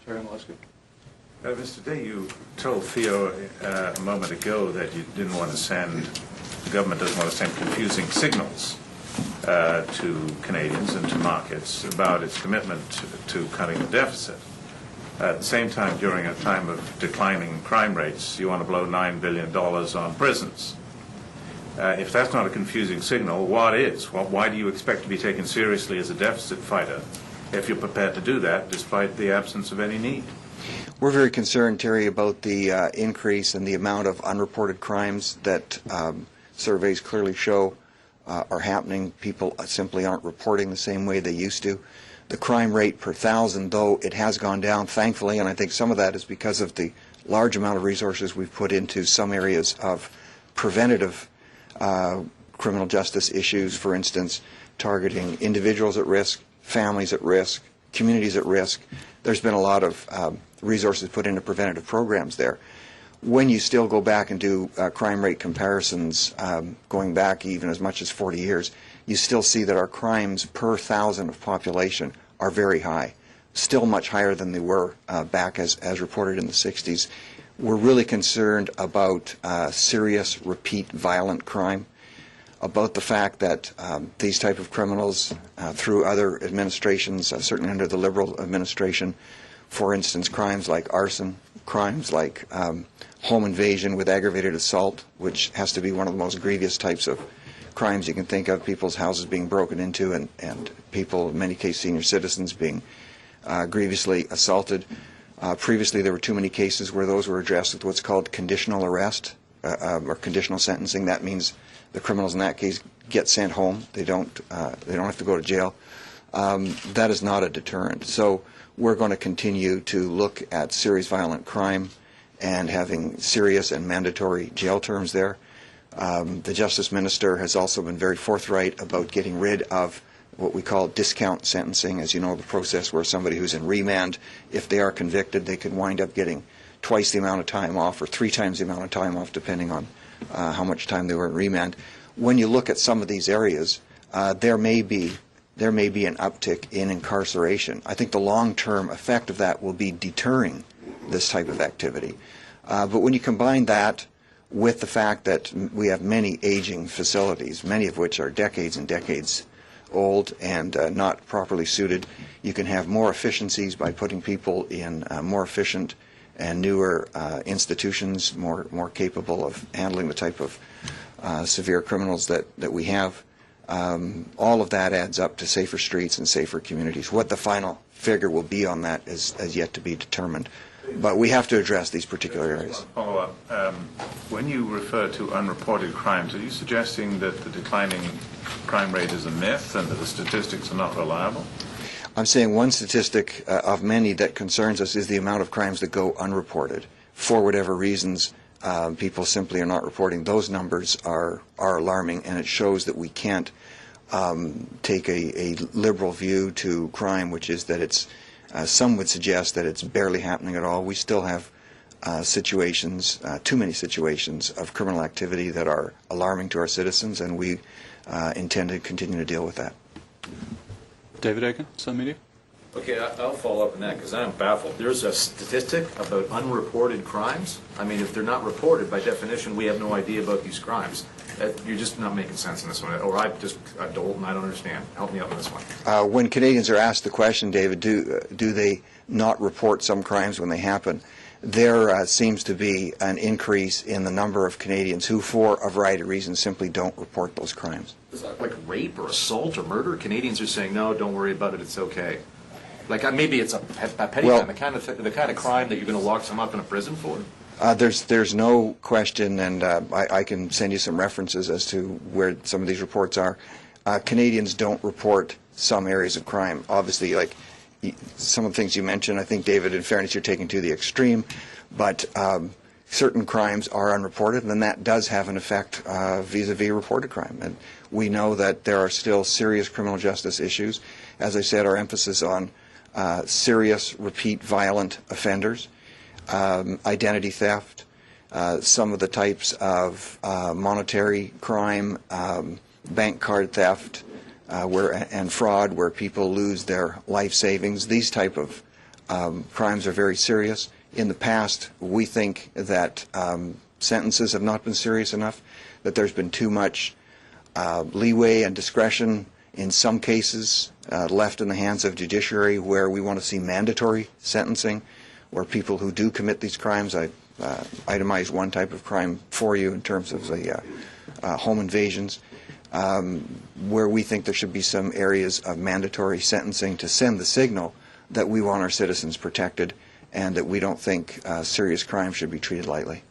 Mr. Day, you told Theo a moment ago that you didn't want to send, the government doesn't want to send confusing signals to Canadians and to markets about its commitment to cutting the deficit. At the same time, during a time of declining crime rates, you want to blow $9 billion on prisons. If that's not a confusing signal, what is? Why do you expect to be taken seriously as a deficit fighter if you're prepared to do that despite the absence of any need? We're very concerned, Terry, about the increase in the amount of unreported crimes that surveys clearly show are happening. People simply aren't reporting the same way they used to. The crime rate per thousand, though it has gone down, thankfully, and I think some of that is because of the large amount of resources we've put into some areas of preventative criminal justice issues, for instance, targeting individuals at risk, families at risk, communities at risk. There's been a lot of resources put into preventative programs there. When you still go back and do crime rate comparisons, going back even as much as 40 years, you still see that our crimes per thousand of population are very high, still much higher than they were back as reported in the 60s. We're really concerned about serious, repeat, violent crime, about the fact that these type of criminals, through other administrations, certainly under the Liberal administration, for instance, crimes like arson, crimes like home invasion with aggravated assault, which has to be one of the most grievous types of crimes you can think of, people's houses being broken into and people, in many cases senior citizens, being grievously assaulted. Previously there were too many cases where those were addressed with what's called conditional arrest or conditional sentencing. That means the criminals in that case get sent home. They don't have to go to jail. That is not a deterrent. So we're going to continue to look at serious violent crime and having serious and mandatory jail terms there. The Justice Minister has also been very forthright about getting rid of what we call discount sentencing. As you know, the process where somebody who's in remand, if they are convicted, they could wind up getting twice the amount of time off or 3 times the amount of time off, depending on how much time they were in remand. When you look at some of these areas, there may be an uptick in incarceration. I think the long-term effect of that will be deterring this type of activity. But when you combine that with the fact that we have many aging facilities, many of which are decades and decades old and not properly suited, you can have more efficiencies by putting people in more efficient and newer institutions, more capable of handling the type of severe criminals that we have. All of that adds up to safer streets and safer communities. What the final figure will be on that is yet to be determined. But we have to address these particular areas. Follow up. When you refer to unreported crimes, are you suggesting that the declining crime rate is a myth and that the statistics are not reliable? I'm saying one statistic of many that concerns us is the amount of crimes that go unreported. For whatever reasons, people simply are not reporting. Those numbers are alarming, and it shows that we can't take a liberal view to crime, which is that it's some would suggest that it's barely happening at all. We still have situations, too many situations of criminal activity that are alarming to our citizens, and we intend to continue to deal with that. David Aiken, Sun Media. Okay, I'll follow up on that because I'm baffled. There's a statistic about unreported crimes. I mean, if they're not reported, by definition, we have no idea about these crimes. You're just not making sense in this one. Or I'm dolt and I don't understand. Help me out on this one. When Canadians are asked the question, David, do they not report some crimes when they happen, there seems to be an increase in the number of Canadians who, for a variety of reasons, simply don't report those crimes. Is that like rape or assault or murder? Canadians are saying, no, don't worry about it, it's okay. Like maybe it's a petty crime, the kind of crime that you're going to lock someone up in a prison for? There's no question, and I can send you some references as to where some of these reports are. Canadians don't report some areas of crime. Obviously, like some of the things you mentioned, I think, David, in fairness, you're taking to the extreme, but certain crimes are unreported, and then that does have an effect vis-a-vis reported crime. And we know that there are still serious criminal justice issues. As I said, our emphasis on serious, repeat, violent offenders, identity theft, some of the types of monetary crime, bank card theft, and fraud, where people lose their life savings. These type of crimes are very serious. In the past, we think that sentences have not been serious enough, that there's been too much leeway and discretion in some cases left in the hands of judiciary, where we want to see mandatory sentencing, where people who do commit these crimes, I itemized one type of crime for you in terms of the home invasions, where we think there should be some areas of mandatory sentencing to send the signal that we want our citizens protected and that we don't think serious crime should be treated lightly.